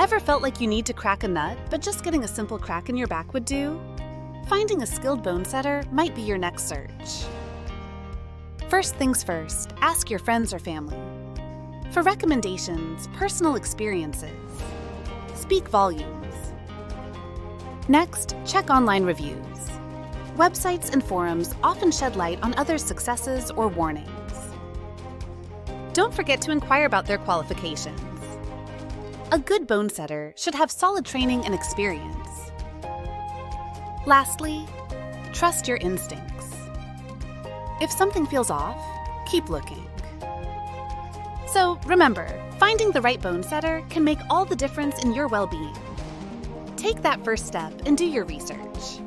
Ever felt like you need to crack a nut, but just getting a simple crack in your back would do? Finding a skilled bone setter might be your next search. First things first, ask your friends or family. For recommendations, personal experiences, speak volumes. Next, check online reviews. Websites and forums often shed light on others' successes or warnings. Don't forget to inquire about their qualifications. A good bone setter should have solid training and experience. Lastly, trust your instincts. If something feels off, keep looking. So remember, finding the right bone setter can make all the difference in your well-being. Take that first step and do your research.